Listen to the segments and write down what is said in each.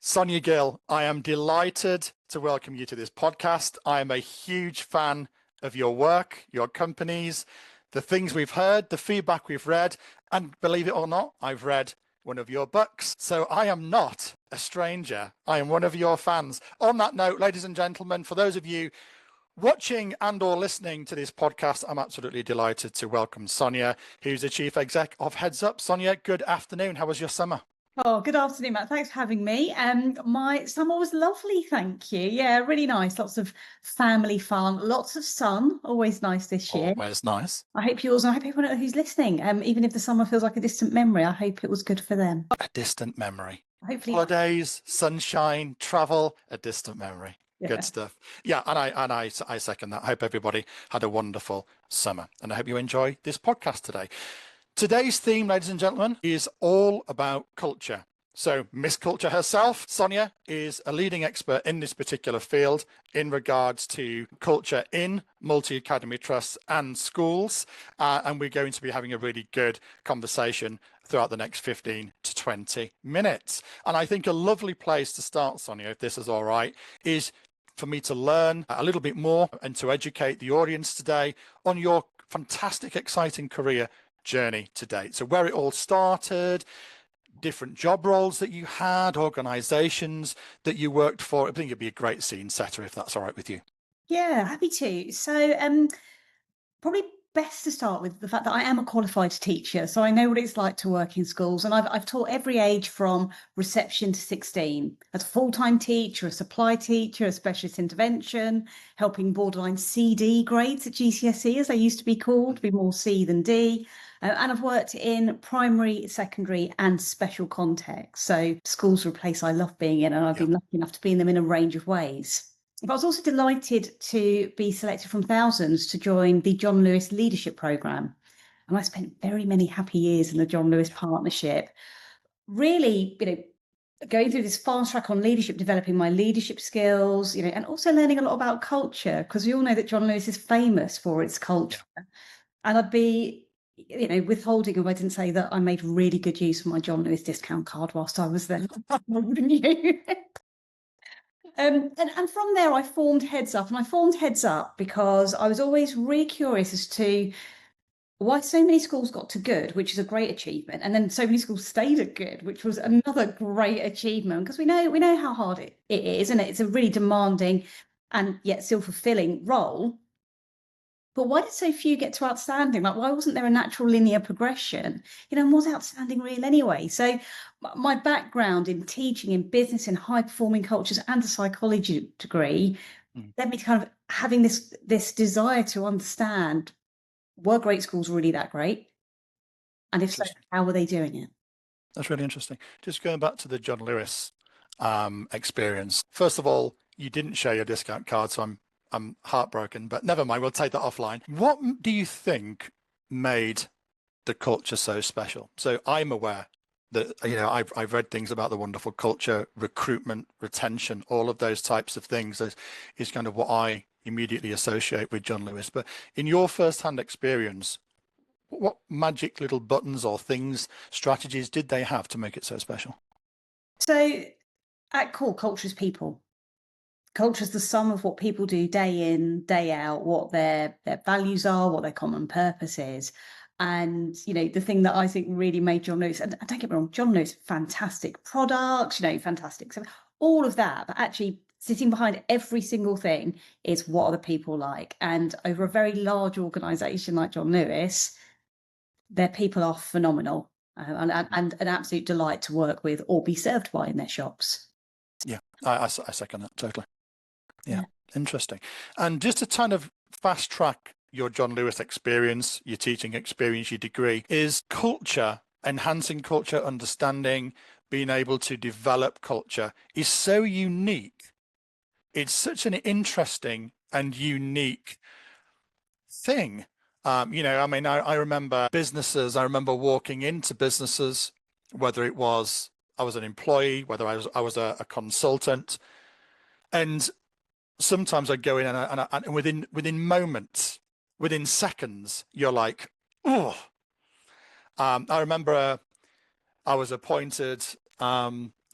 Sonia Gill, I am delighted to welcome you to this podcast. I am a huge fan of your work, your companies, the things we've heard, the feedback we've read, and believe it or not, I've read one of your books. So I am not a stranger. I am one of your fans. On that note, ladies and gentlemen, for those of you watching and or listening to this podcast, I'm absolutely delighted to welcome Sonia, who's the Chief Exec of Heads Up. Sonia, good afternoon. How was your summer? Oh, good afternoon, Matt. Thanks for having me. My summer was lovely, thank you. Yeah, really nice. Lots of family fun, lots of sun. Always nice this year. Always nice. I hope yours, and I hope everyone who's listening, even if the summer feels like a distant memory, I hope it was good for them. A distant memory. Hopefully, Holidays, sunshine, travel, a distant memory. yeah. Good stuff. Yeah, and I second that. I hope everybody had a wonderful summer, and I hope you enjoy this podcast today. Today's theme, ladies and gentlemen, is all about culture. So Miss Culture herself, Sonia, is a leading expert in this particular field in regards to culture in multi-academy trusts and schools. And we're going to be having a really good conversation throughout the next 15 to 20 minutes. And I think a lovely place to start, Sonia, if this is all right, is for me to learn a little bit more and to educate the audience today on your fantastic, exciting career journey to date. So where it all started, different job roles that you had, organizations that you worked for. I think it'd be a great scene setter if that's all right with you. Yeah, happy to. So, probably best to start with the fact that I am a qualified teacher, so I know what it's like to work in schools, and I've taught every age from reception to 16 as a full-time teacher, a supply teacher, a specialist intervention, helping borderline CD grades at GCSE, as they used to be called, be more C than D. And I've worked in primary, secondary, and special contexts. So schools are a place I love being in, and I've been lucky enough to be in them in a range of ways. But I was also delighted to be selected from thousands to join the John Lewis Leadership Programme. And I spent very many happy years in the John Lewis partnership, really, going through this fast track on leadership, developing my leadership skills, and also learning a lot about culture, because we all know that John Lewis is famous for its culture. Yeah. And I'd be, withholding if I didn't say that I made really good use of my John Lewis discount card whilst I was there. Wouldn't you? And from there, I formed Heads Up, and I formed Heads Up because I was always really curious as to why so many schools got to good, which is a great achievement, and then so many schools stayed at good, which was another great achievement. Because we know how hard it is, and it's a really demanding and yet still fulfilling role. But why did so few get to outstanding? Like, why wasn't there a natural linear progression? And was outstanding real anyway? So my background in teaching, in business, in high-performing cultures, and a psychology degree led me to kind of having this desire to understand, were great schools really that great? And if so, how were they doing it? That's really interesting. Just going back to the John Lewis experience. First of all, you didn't share your discount card, so I'm heartbroken, but never mind, we'll take that offline. What do you think made the culture so special? So I'm aware that, I've read things about the wonderful culture, recruitment, retention, all of those types of things is kind of what I immediately associate with John Lewis. But in your first-hand experience, what magic little buttons or things, strategies did they have to make it so special? So at core, culture is people. Culture is the sum of what people do day in, day out, what their values are, what their common purpose is. And, the thing that I think really made John Lewis, and don't get me wrong, John Lewis, fantastic products, fantastic, so all of that, but actually sitting behind every single thing is what are the people like. And over a very large organisation like John Lewis, their people are phenomenal and an absolute delight to work with or be served by in their shops. Yeah, I second that totally. Yeah, interesting. And just to kind of fast track your John Lewis experience, your teaching experience, your degree, is culture, enhancing culture, understanding, being able to develop culture is so unique. It's such an interesting and unique thing. I remember businesses, I remember walking into businesses, whether it was I was an employee, whether I was a consultant, and sometimes I'd go in and within moments, within seconds, you're like, oh. I remember I was appointed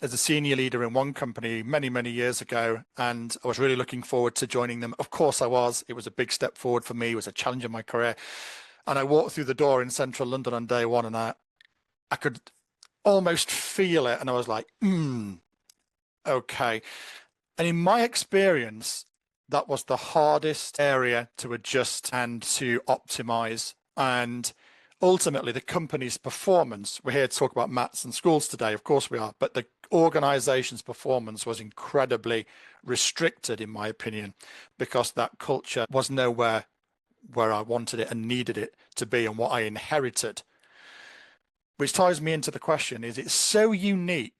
as a senior leader in one company many, many years ago, and I was really looking forward to joining them. Of course I was. It was a big step forward for me. It was a challenge in my career. And I walked through the door in central London on day one, and I could almost feel it. And I was like, okay. And in my experience, that was the hardest area to adjust and to optimize. And ultimately, the company's performance, we're here to talk about MATs and schools today, of course we are, but the organization's performance was incredibly restricted, in my opinion, because that culture was nowhere where I wanted it and needed it to be and what I inherited. Which ties me into the question, is it's so unique,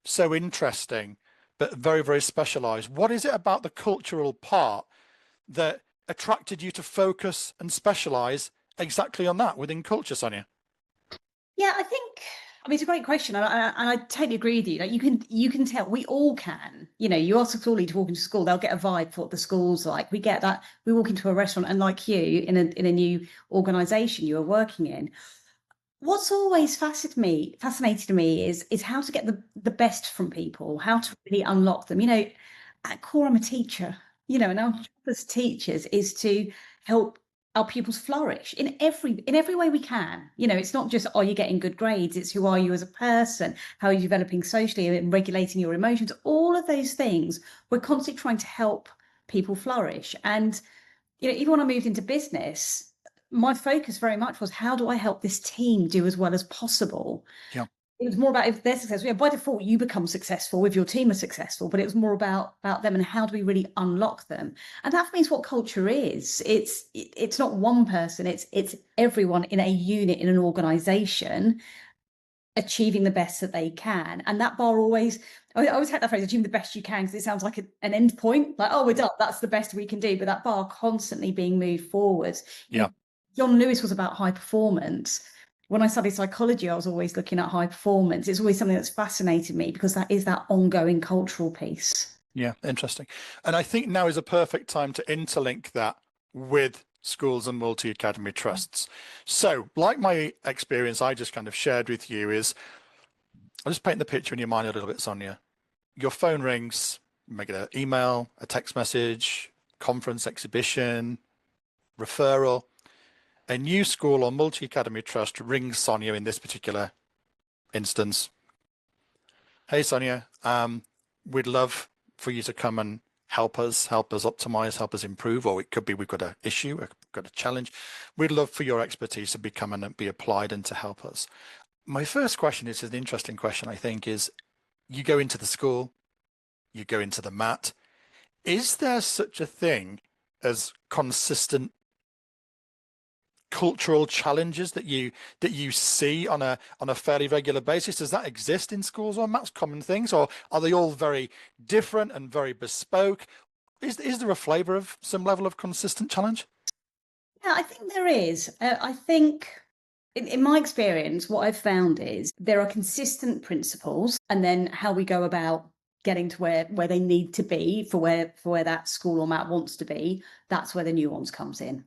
so interesting, but very, very specialized. What is it about the cultural part that attracted you to focus and specialize exactly on that within culture, Sonia? Yeah, I mean, it's a great question, and I totally agree with you. Like, you can tell, we all can. You know, you ask a school leader to walk into school, they'll get a vibe for what the school's like. We get that. We walk into a restaurant, and like you, in a new organisation you are working in, what's always fascinated me is how to get the best from people, how to really unlock them. You know, at core, I'm a teacher, you know, and our job as teachers is to help our pupils flourish in every way we can. You know, it's not just, are you getting good grades? It's who are you as a person? How are you developing socially and regulating your emotions? All of those things, we're constantly trying to help people flourish. And, you know, even when I moved into business, my focus very much was, how do I help this team do as well as possible? Yeah. It was more about, if they're successful, yeah, by default you become successful if your team are successful, but it was more about them and how do we really unlock them. And that for me is what culture is. It's not one person, it's everyone in a unit, in an organization, achieving the best that they can. And that bar always, I always had that phrase, achieving the best you can, because it sounds like an end point, like, oh, we're done, that's the best we can do. But that bar constantly being moved forward. You Yeah. know, John Lewis was about high performance. When I studied psychology, I was always looking at high performance. It's always something that's fascinated me, because that is that ongoing cultural piece. Yeah, interesting. And I think now is a perfect time to interlink that with schools and multi-academy trusts. So, like my experience I just kind of shared with you is, I'll just paint the picture in your mind a little bit, Sonia. Your phone rings, you make it an email, a text message, conference, exhibition, referral. A new school or multi-academy trust rings Sonia in this particular instance. Hey, Sonia, we'd love for you to come and help us optimize, help us improve, or it could be we've got an issue, we've got a challenge. We'd love for your expertise to become and be applied and to help us. My first question is an interesting question, I think, is you go into the school, you go into the mat. Is there such a thing as consistent cultural challenges that you see on a fairly regular basis? Does that exist in schools, or MATs common things, or are they all very different and very bespoke? Is there a flavor of some level of consistent challenge? Yeah, I think there is. I think in my experience, what I've found is there are consistent principles, and then how we go about getting to where they need to be for where that school or mat wants to be. That's where the nuance comes in.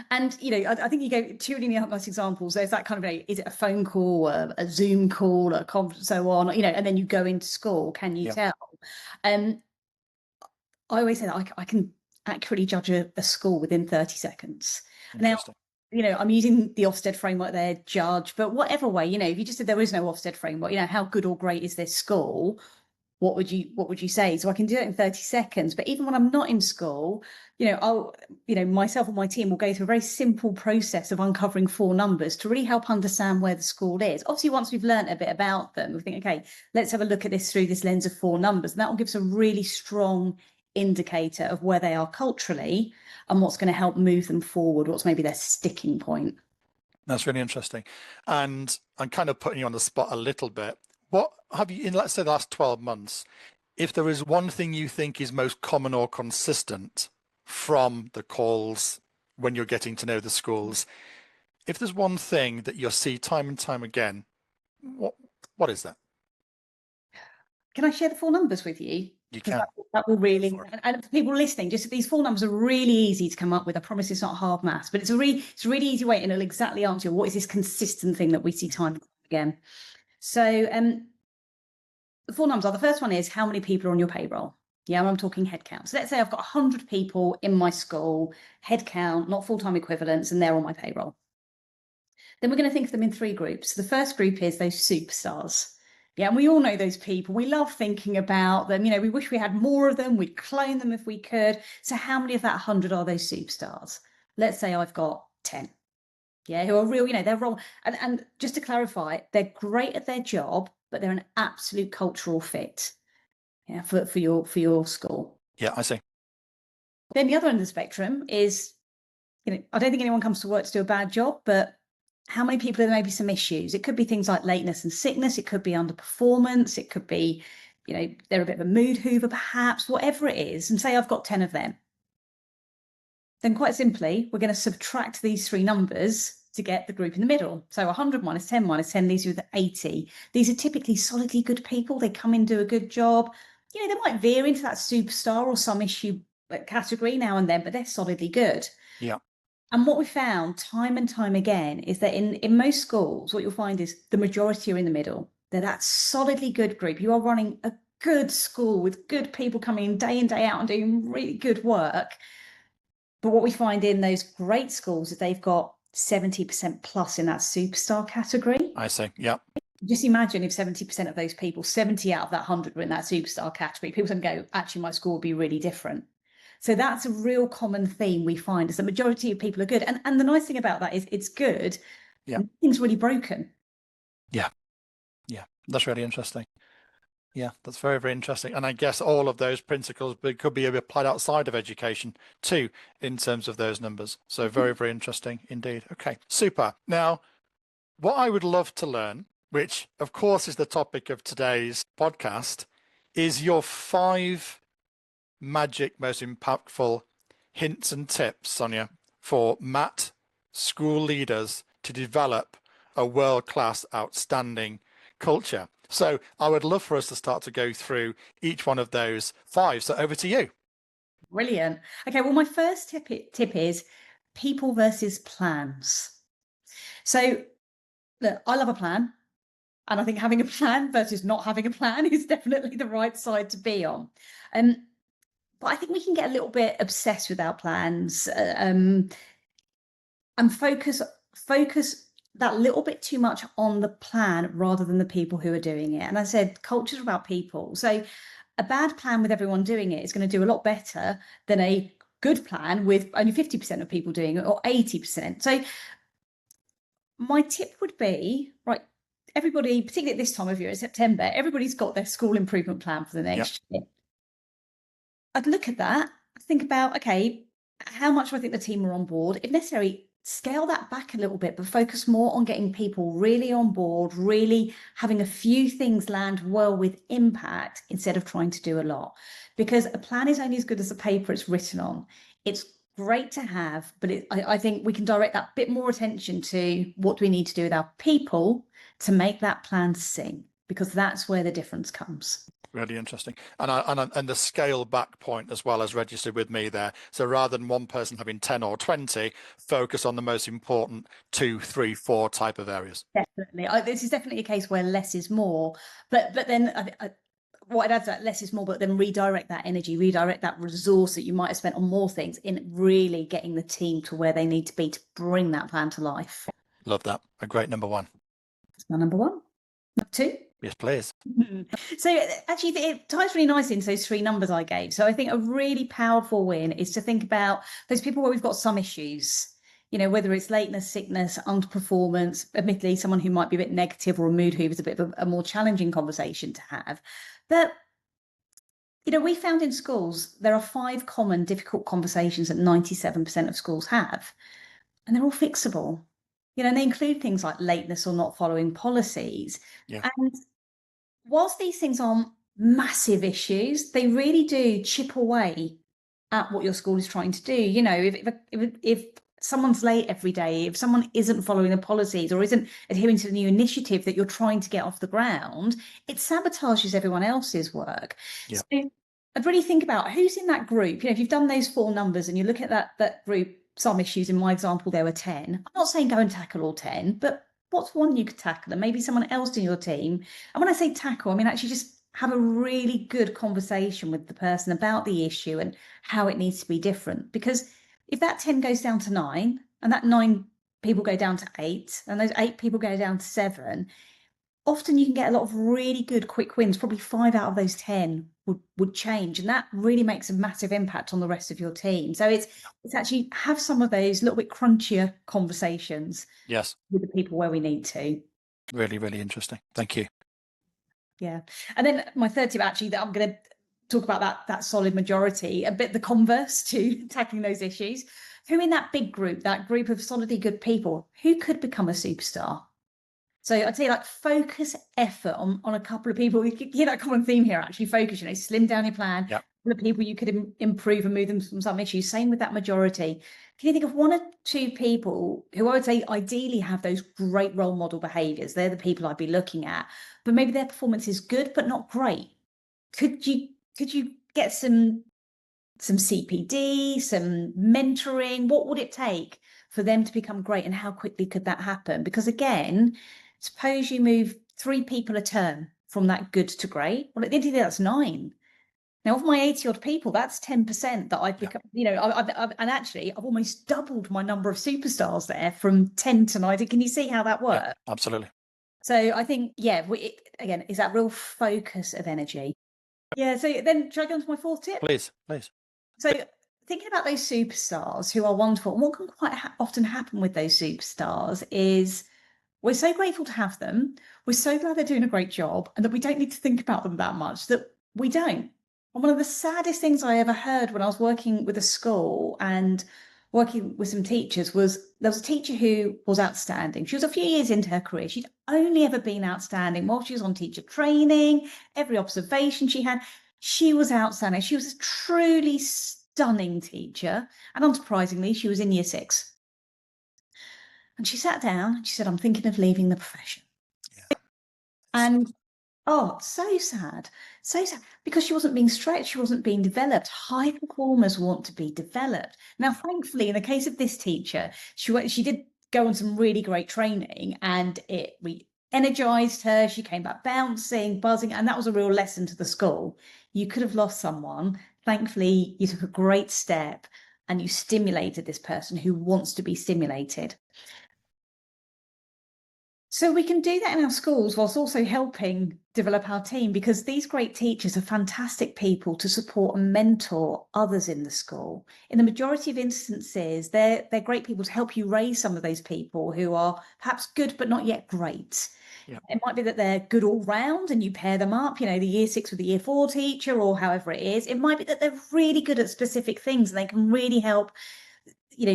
And, you know, I think you gave two really nice examples. There's that kind of, is it a phone call, a Zoom call, a conference, so on, you know, and then you go into school, can you Yeah, tell? Um, I always say that I can accurately judge a school within 30 seconds. Now, interesting. you know, I'm using the Ofsted framework there, judge, but whatever way, you know, if you just said there is no Ofsted framework, you know, how good or great is this school? What would you say? So I can do it in 30 seconds. But even when I'm not in school, you know, myself and my team will go through a very simple process of uncovering four numbers to really help understand where the school is. Obviously, once we've learned a bit about them, we think, okay, let's have a look at this through this lens of four numbers. And that will give us a really strong indicator of where they are culturally and what's going to help move them forward, what's maybe their sticking point. That's really interesting. And I'm kind of putting you on the spot a little bit. What have you, in let's say the last 12 months, if there is one thing you think is most common or consistent from the calls when you're getting to know the schools, if there's one thing that you'll see time and time again, what what is that? Can I share the four numbers with you? You Because can. that will really, For it. and for people listening, just these four numbers are really easy to come up with. I promise it's not hard maths, but it's a really easy way, and it'll exactly answer what is this consistent thing that we see time and time again. So the four numbers are, the first one is how many people are on your payroll. Yeah, I'm talking head count. So let's say I've got 100 people in my school, head count, not full-time equivalents, and they're on my payroll. Then we're going to think of them in three groups. The first group is those superstars. Yeah, and we all know those people. We love thinking about them. We wish we had more of them. We'd clone them if we could. So how many of that 100 are those superstars? Let's say I've got 10. Yeah, who are real, they're wrong. And just to clarify, they're great at their job, but they're an absolute cultural fit. Yeah, for your school. Yeah, I see. Then the other end of the spectrum is, I don't think anyone comes to work to do a bad job, but how many people there may be some issues? It could be things like lateness and sickness. It could be underperformance. It could be, they're a bit of a mood hoover, perhaps, whatever it is. And say I've got 10 of them. Then quite simply, we're going to subtract these three numbers to get the group in the middle. So 100 minus 10 minus 10 leaves you with 80. These are typically solidly good people. They come in, do a good job. They might veer into that superstar or some issue category now and then, but they're solidly good. Yeah. And what we found time and time again is that in most schools, what you'll find is the majority are in the middle. They're that solidly good group. You are running a good school with good people coming in day out and doing really good work. But what we find in those great schools is they've got 70% plus in that superstar category. I see. Yeah. Just imagine if 70% of those people, 70 out of that 100 were in that superstar category, people can go, actually, my school would be really different. So that's a real common theme we find is the majority of people are good. And the nice thing about that is it's good. Yeah. Nothing's really broken. Yeah. Yeah. That's really interesting. Yeah, that's very, very interesting. And I guess all of those principles could be applied outside of education too, in terms of those numbers. So very, very interesting indeed. Okay, super. Now, what I would love to learn, which of course is the topic of today's podcast, is your 5 magic, most impactful hints and tips, Sonia, for MAT school leaders to develop a world-class, outstanding culture. So I would love for us to start to go through each one of those 5. So over to you. Brilliant. Okay, well, my first tip is people versus plans. So look, I love a plan. And I think having a plan versus not having a plan is definitely the right side to be on. But I think we can get a little bit obsessed with our plans and focus that little bit too much on the plan rather than the people who are doing it. And I said, culture's about people. So a bad plan with everyone doing it is going to do a lot better than a good plan with only 50% of people doing it or 80%. So my tip would be, right, everybody, particularly at this time of year in September, everybody's got their school improvement plan for the next year. I'd look at that, think about, okay, how much do I think the team are on board? If necessary, scale that back a little bit, but focus more on getting people really on board, really having a few things land well with impact instead of trying to do a lot. Because a plan is only as good as the paper it's written on. It's great to have, but I think we can direct that bit more attention to what do we need to do with our people to make that plan sing, because that's where the difference comes. Really interesting. And the scale back point as well as registered with me there. So rather than one person having 10 or 20, focus on the most important 2, 3, 4 type of areas. Definitely. This is definitely a case where less is more. But then what I'd add to that, less is more, but then redirect that energy, redirect that resource that you might have spent on more things in really getting the team to where they need to be to bring that plan to life. Love that. A great number 1. That's my number 1. Number 2. Yes, please. So actually, it ties really nicely into those 3 numbers I gave. So I think a really powerful win is to think about those people where we've got some issues, whether it's lateness, sickness, underperformance, admittedly, someone who might be a bit negative or a mood hoover is a bit of a more challenging conversation to have. But, we found in schools, there are 5 common difficult conversations that 97% of schools have, and they're all fixable. And they include things like lateness or not following policies. Yeah. And whilst these things aren't massive issues, they really do chip away at what your school is trying to do. If someone's late every day, if someone isn't following the policies or isn't adhering to the new initiative that you're trying to get off the ground, it sabotages everyone else's work. Yeah. So I'd really think about who's in that group. If you've done those 4 numbers and you look at that group, some issues, in my example, there were 10. I'm not saying go and tackle all 10, but what's one you could tackle? And maybe someone else in your team. And when I say tackle, I mean actually just have a really good conversation with the person about the issue and how it needs to be different. Because if that 10 goes down to 9 and that 9 people go down to 8 and those 8 people go down to 7, often you can get a lot of really good quick wins. Probably 5 out of those 10 would change, and that really makes a massive impact on the rest of your team. So it's actually have some of those little bit crunchier conversations Yes, with the people where we need to. really, really interesting. Thank you. Yeah. And then my third tip, actually, that I'm going to talk about that solid majority, a bit the converse to tackling those issues. Who in that big group, that group of solidly good people, who could become a superstar? So I'd say, like, focus effort on a couple of people. You hear that common theme here, actually. Focus, slim down your plan. Yeah. The people you could improve and move them from some issues. Same with that majority. Can you think of 1 or 2 people who I would say ideally have those great role model behaviors? They're the people I'd be looking at, but maybe their performance is good but not great. Could you get some CPD, some mentoring? What would it take for them to become great, and how quickly could that happen? Because again, suppose you move 3 people a term from that good to great. Well, at the end of the day, that's 9. Now, of my 80 odd people, that's 10% that I've become, and actually I've almost doubled my number of superstars there from 10 to 90. Can you see how that works? Yeah, absolutely. So I think, again, is that real focus of energy. Yeah. So then, should I go on to my 4th tip? Please, please. So thinking about those superstars who are wonderful, and what can quite often happen with those superstars is we're so grateful to have them. We're so glad they're doing a great job, and that we don't need to think about them that much, that we don't. And one of the saddest things I ever heard when I was working with a school and working with some teachers was there was a teacher who was outstanding. She was a few years into her career. She'd only ever been outstanding while she was on teacher training. Every observation she had, she was outstanding. She was a truly stunning teacher. And unsurprisingly, she was in year 6. And she sat down and she said, "I'm thinking of leaving the profession." Yeah. And oh, so sad. So sad. Because she wasn't being stretched, she wasn't being developed. High performers want to be developed. Now, thankfully, in the case of this teacher, she did go on some really great training, and it re-energized her. She came back bouncing, buzzing, and that was a real lesson to the school. You could have lost someone. Thankfully, you took a great step and you stimulated this person who wants to be stimulated. So we can do that in our schools whilst also helping develop our team, because these great teachers are fantastic people to support and mentor others in the school. In the majority of instances, they're great people to help you raise some of those people who are perhaps good but not yet great. Yeah. It might be that they're good all round and you pair them up, the year 6 with the year 4 teacher, or however it is. It might be that they're really good at specific things and they can really help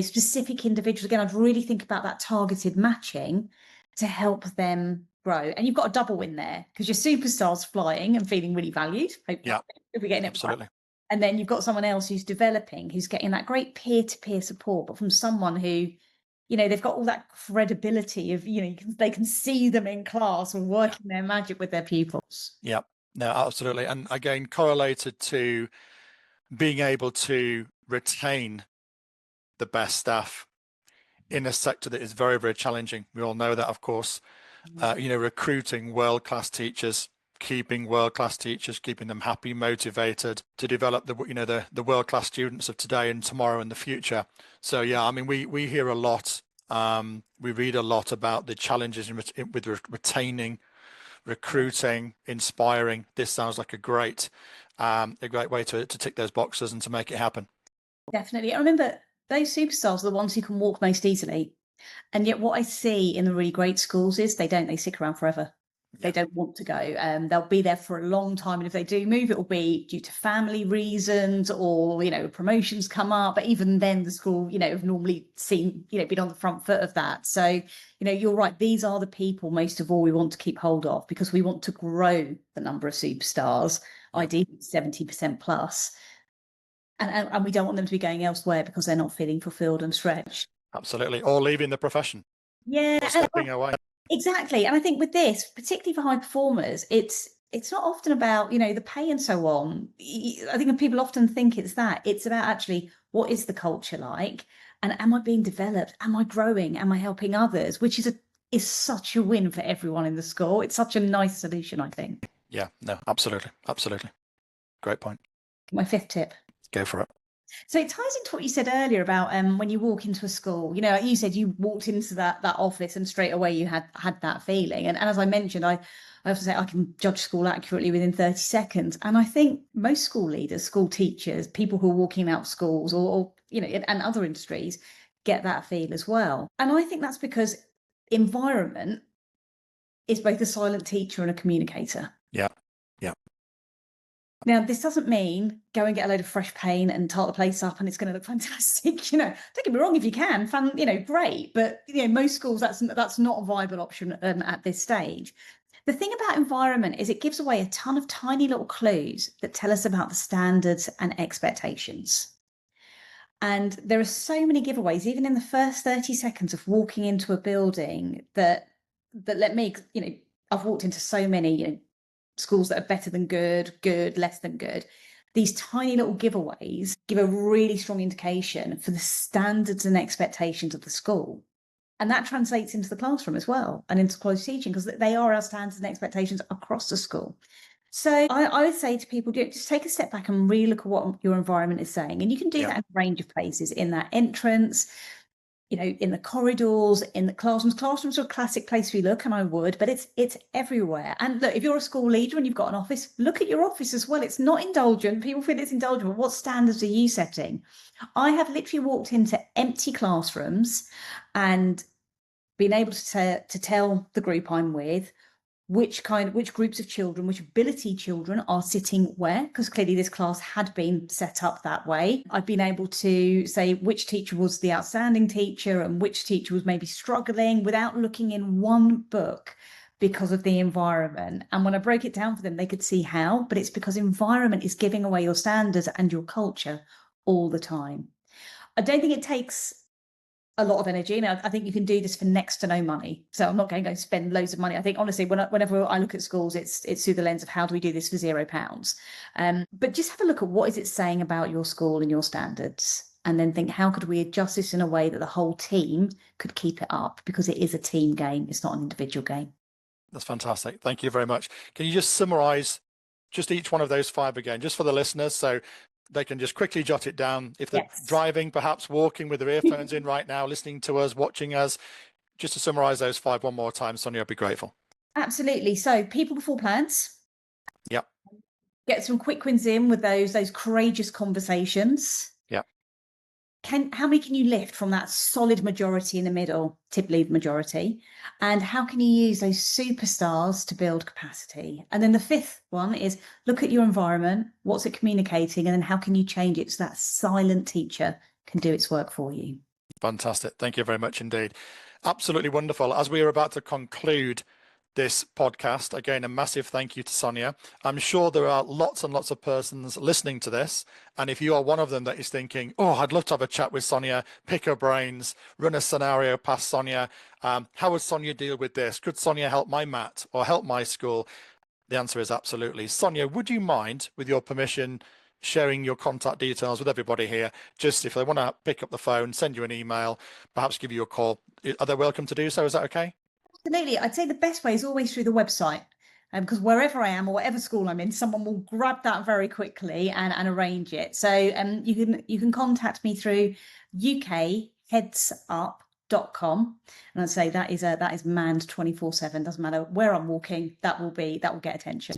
specific individuals. Again, I'd really think about that targeted matching to help them grow. And you've got a double win there, because your superstar's flying and feeling really valued. Yeah, if we're getting it absolutely. right. And then you've got someone else who's developing, who's getting that great peer-to-peer support, but from someone who, they've got all that credibility of, they can see them in class or working their magic with their pupils. Yeah, no, absolutely. And again, correlated to being able to retain the best staff in a sector that is very, very challenging. We all know that, of course. Recruiting world-class teachers, keeping world-class teachers, keeping them happy, motivated to develop the world-class students of today and tomorrow and the future. So yeah, I mean, we hear a lot, we read a lot about the challenges with retaining, recruiting, inspiring. This sounds like a great way to tick those boxes and to make it happen. Definitely. I remember those superstars are the ones who can walk most easily. And yet what I see in the really great schools is they stick around forever. They don't want to go. They'll be there for a long time. And if they do move, it will be due to family reasons, or, promotions come up. But even then the school, have normally been on the front foot of that. So, you're right. These are the people most of all we want to keep hold of, because we want to grow the number of superstars, ideally 70% plus. And we don't want them to be going elsewhere because they're not feeling fulfilled and stretched. Absolutely. Or leaving the profession. Yeah. Or stepping away. Exactly. And I think with this, particularly for high performers, it's not often about, the pay and so on. I think people often think it's that. It's about actually, what is the culture like? And am I being developed? Am I growing? Am I helping others? Which is such a win for everyone in the school. It's such a nice solution, I think. Yeah, no, absolutely. Absolutely. Great point. My fifth tip. Go for it. So it ties into what you said earlier about when you walk into a school. You know, you said you walked into that office and straight away you had that feeling. And as I mentioned, I often say I can judge school accurately within 30 seconds. And I think most school leaders, school teachers, people who are walking out of schools or you know, and other industries get that feel as well. And I think that's because environment is both a silent teacher and a communicator. Yeah. Yeah. Now, this doesn't mean go and get a load of fresh paint and tart the place up and it's going to look fantastic. You know, don't get me wrong, if you can, fun, you know, great. But you know, most schools that's not a viable option at this stage. The thing about environment is it gives away a ton of tiny little clues that tell us about the standards and expectations. And there are so many giveaways, even in the first 30 seconds of walking into a building that let me, you know, I've walked into so many, you know, schools that are better than good, good, less than good. These tiny little giveaways give a really strong indication for the standards and expectations of the school. And that translates into the classroom as well and into close teaching because they are our standards and expectations across the school. So I would say to people, just take a step back and really look at what your environment is saying. And you can do that in a range of places, in that entrance, you know, in the corridors, in the classrooms. Classrooms are a classic place we look, and I would, but it's everywhere. And look, if you're a school leader and you've got an office, look at your office as well. It's not indulgent. People feel it's indulgent, but what standards are you setting? I have literally walked into empty classrooms and been able to tell the group I'm with which groups of children, which ability children are sitting where, because clearly this class had been set up that way. I've been able to say which teacher was the outstanding teacher and which teacher was maybe struggling without looking in one book because of the environment. And when I broke it down for them, they could see how, but it's because environment is giving away your standards and your culture all the time. I don't think it takes a lot of energy. And I think you can do this for next to no money. So I'm not going to go spend loads of money. I think honestly, whenever I look at schools, it's through the lens of how do we do this for £0. But just have a look at what is it saying about your school and your standards, and then think how could we adjust this in a way that the whole team could keep it up, because it is a team game. It's not an individual game. That's fantastic. Thank you very much. Can you just summarize just each one of those 5 again, just for the listeners, so they can just quickly jot it down if they're driving, perhaps walking with their earphones in right now, listening to us, watching us. Just to summarize those 5 one more time, Sonia, I'd be grateful. Absolutely. So people before plans. Yep. Get some quick wins in with those courageous conversations. Yep. How many can you lift from that solid majority in the middle, typically the majority? And how can you use those superstars to build capacity? And then the 5th one is look at your environment. What's it communicating? And then how can you change it so that silent teacher can do its work for you? Fantastic. Thank you very much indeed. Absolutely wonderful. As we are about to conclude this podcast, again, a massive thank you to Sonia. I'm sure there are lots and lots of persons listening to this, and if you are one of them that is thinking, oh, I'd love to have a chat with Sonia, pick her brains, run a scenario past Sonia, how would Sonia deal with this? Could Sonia help my mat or help my school? The answer is absolutely. Sonia, would you mind, with your permission, sharing your contact details with everybody here? Just if they want to pick up the phone, send you an email, perhaps give you a call, are they welcome to do so? Is that okay? Absolutely. I'd say the best way is always through the website, because wherever I am or whatever school I'm in, someone will grab that very quickly and arrange it. So you can contact me through ukheadsup.com, and I'd say that is manned 24/7. Doesn't matter where I'm walking, that will get attention.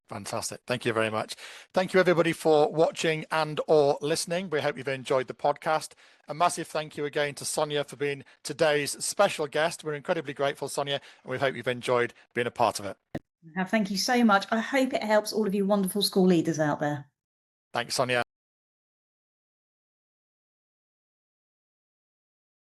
Fantastic. Thank you very much. Thank you, everybody, for watching and or listening. We hope you've enjoyed the podcast. A massive thank you again to Sonia for being today's special guest. We're incredibly grateful, Sonia, and we hope you've enjoyed being a part of it. Thank you so much. I hope it helps all of you wonderful school leaders out there. Thanks, Sonia.